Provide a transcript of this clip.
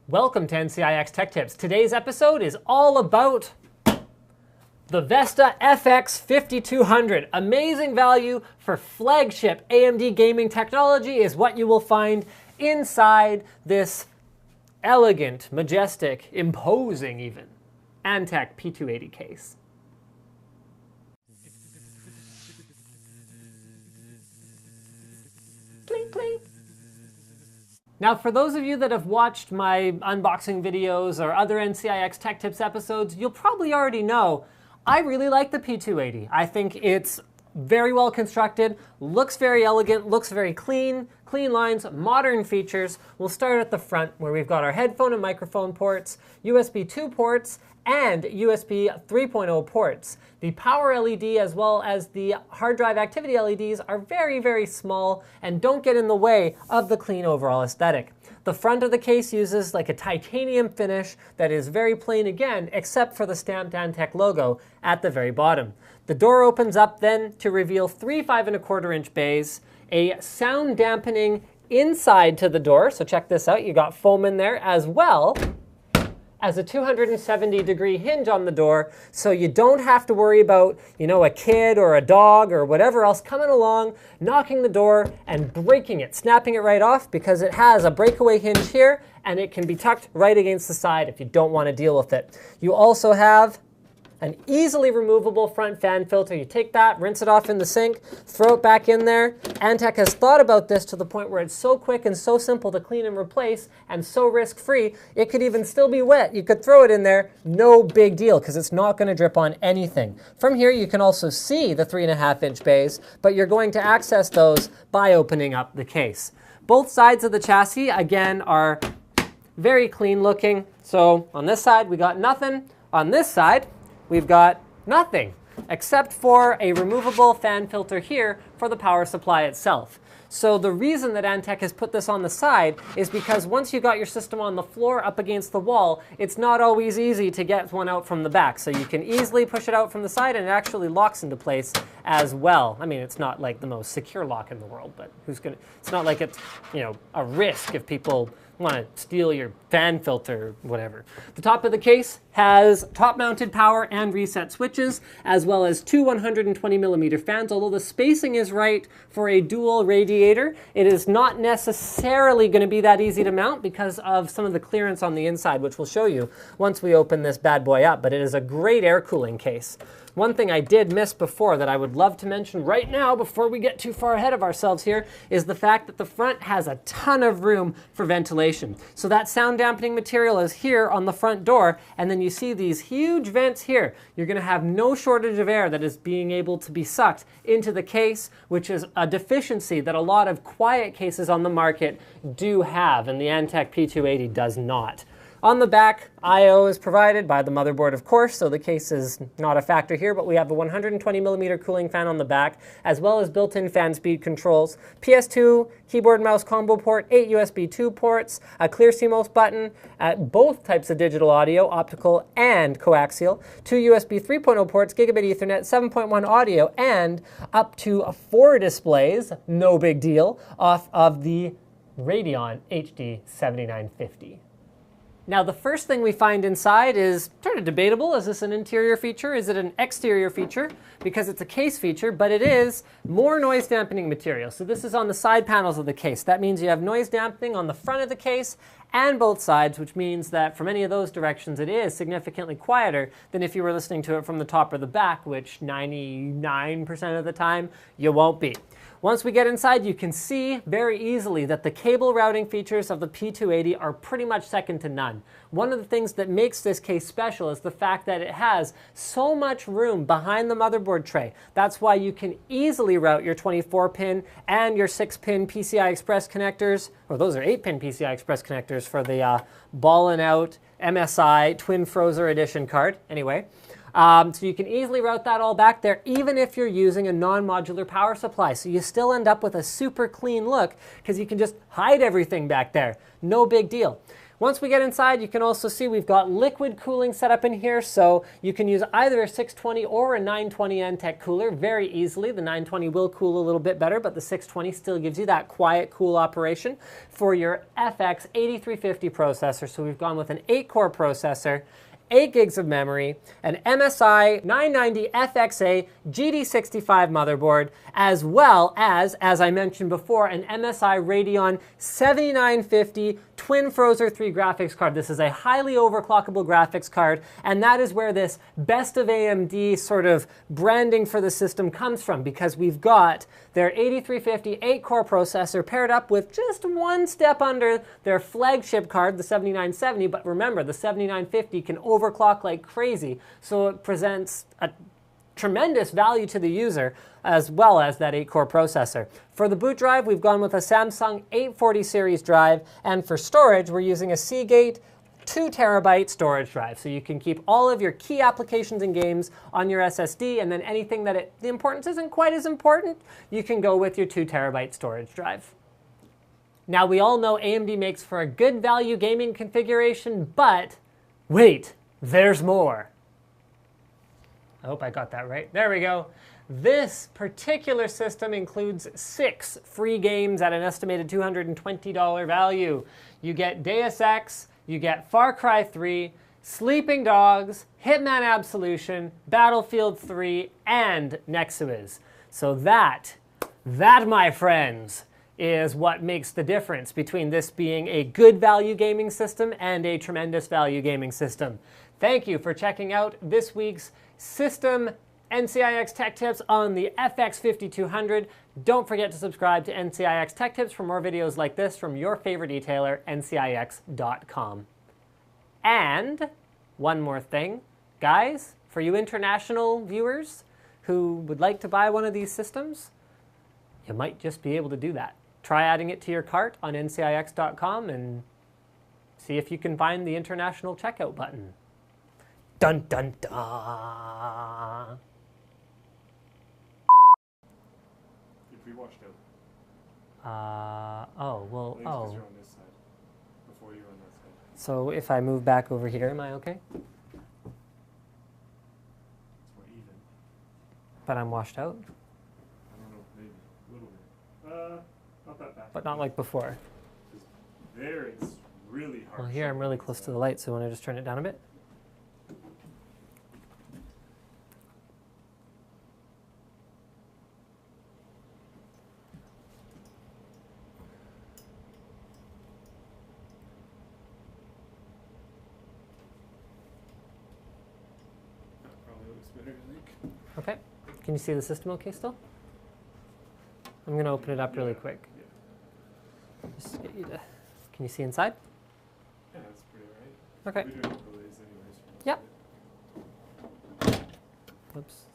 Welcome to NCIX Tech Tips. Today's episode is all about the Vesta FX 5200. Amazing value for flagship AMD gaming technology is what you will find inside this elegant, majestic, imposing even, Antec P280 case. Clink, clink. Now, for those of you that have watched my unboxing videos or other NCIX Tech Tips episodes, you'll probably already know I really like the P280. I think it's very well constructed, looks very elegant, looks very clean, clean lines, modern features. We'll start at the front where we've got our headphone and microphone ports, USB 2 ports, and USB 3.0 ports. The power LED as well as the hard drive activity LEDs are very, very small and don't get in the way of the clean overall aesthetic. The front of the case uses like a titanium finish that is very plain again, except for the stamped Antec logo at the very bottom. The door opens up then to reveal three 5¼ bays, a sound dampening inside to the door. So check this out, you got foam in there as well as a 270-degree hinge on the door, so you don't have to worry about, a kid or a dog or whatever else coming along, knocking the door and breaking it, snapping it right off, because it has a breakaway hinge here and it can be tucked right against the side if you don't want to deal with it. You also have an easily removable front fan filter. You take that, rinse it off in the sink, throw it back in there. Antec has thought about this to the point where it's so quick and so simple to clean and replace and so risk-free, it could even still be wet. You could throw it in there, no big deal, because it's not going to drip on anything. From here, you can also see the 3.5-inch bays, but you're going to access those by opening up the case. Both sides of the chassis, again, are very clean looking. So on this side, we got nothing. On this side, we've got nothing, except for a removable fan filter here for the power supply itself. So the reason that Antec has put this on the side is because once you got your system on the floor up against the wall, it's not always easy to get one out from the back. So you can easily push it out from the side and it actually locks into place as well. I mean, it's not like the most secure lock in the world, but it's not like it's, a risk if people want to steal your fan filter or whatever. The top of the case has top-mounted power and reset switches, as well as two 120mm fans. Although the spacing is right for a dual radiator, it is not necessarily going to be that easy to mount because of some of the clearance on the inside, which we'll show you once we open this bad boy up. But it is a great air cooling case. One thing I did miss before that I would love to mention right now before we get too far ahead of ourselves here is the fact that the front has a ton of room for ventilation. So that sound dampening material is here on the front door, and then you see these huge vents here. You're going to have no shortage of air that is being able to be sucked into the case, which is a deficiency that a lot of quiet cases on the market do have, and the Antec P280 does not. On the back, I/O is provided by the motherboard, of course, so the case is not a factor here, but we have a 120mm cooling fan on the back, as well as built-in fan speed controls, PS2, keyboard mouse combo port, 8 USB 2 ports, a clear CMOS button, both types of digital audio, optical and coaxial, 2 USB 3.0 ports, gigabit Ethernet, 7.1 audio, and up to 4 displays, no big deal, off of the Radeon HD 7950. Now, the first thing we find inside is sort of debatable. Is this an interior feature? Is it an exterior feature? Because it's a case feature, but it is more noise dampening material. So this is on the side panels of the case. That means you have noise dampening on the front of the case and both sides, which means that from any of those directions, it is significantly quieter than if you were listening to it from the top or the back, which 99% of the time you won't be. Once we get inside, you can see very easily that the cable routing features of the P280 are pretty much second to none. One of the things that makes this case special is the fact that it has so much room behind the motherboard tray. That's why you can easily route your 24-pin and your 6-pin PCI Express connectors, or those are 8-pin PCI Express connectors for the Ballin' Out MSI Twin Frozer Edition card. Anyway. So you can easily route that all back there, even if you're using a non-modular power supply. So you still end up with a super clean look because you can just hide everything back there. No big deal. Once we get inside, you can also see we've got liquid cooling set up in here, so you can use either a 620 or a 920 NTEC cooler very easily. The 920 will cool a little bit better, but the 620 still gives you that quiet, cool operation for your FX 8350 processor. So we've gone with an 8-core processor, 8 gigs of memory, an MSI 990 FXA GD65 motherboard, as well as I mentioned before, an MSI Radeon 7950 Twin Frozr 3 graphics card. This is a highly overclockable graphics card, and that is where this best of AMD sort of branding for the system comes from, because we've got their 8350 8-core processor paired up with just one step under their flagship card, the 7970, but remember, the 7950 can overclock like crazy, so it presents a tremendous value to the user, as well as that 8-core processor. For the boot drive, we've gone with a Samsung 840 series drive, and for storage, we're using a Seagate 2 terabyte storage drive. So you can keep all of your key applications and games on your SSD, and then anything that the importance isn't quite as important, you can go with your 2 terabyte storage drive. Now, we all know AMD makes for a good value gaming configuration, but wait, there's more. I hope I got that right. There we go. This particular system includes 6 free games at an estimated $220 value. You get Deus Ex, you get Far Cry 3, Sleeping Dogs, Hitman Absolution, Battlefield 3, and Nexuiz. So that, my friends, is what makes the difference between this being a good value gaming system and a tremendous value gaming system. Thank you for checking out this week's System NCIX Tech Tips on the FX 5200. Don't forget to subscribe to NCIX Tech Tips for more videos like this from your favorite e-tailer, ncix.com. And one more thing, guys, for you international viewers who would like to buy one of these systems, you might just be able to do that. Try adding it to your cart on ncix.com and see if you can find the international checkout button. Dun dun dun. You pre-washed out. Oh, well, Because you're on this side. Before you're on that side. So if I move back over here, am I okay? It's more even. But I'm washed out? I don't know, maybe. A little bit. Not that bad. But not like before. There it's really hard. Well, here I'm really close to the light, so want to just turn it down a bit? Probably looks better, I think. Okay. Can you see the system okay still? I'm going to open it up really quick. Yeah. Just get you to... Can you see inside? Yeah, that's pretty right. Okay. We're doing overlays anyways. Yep. Whoops.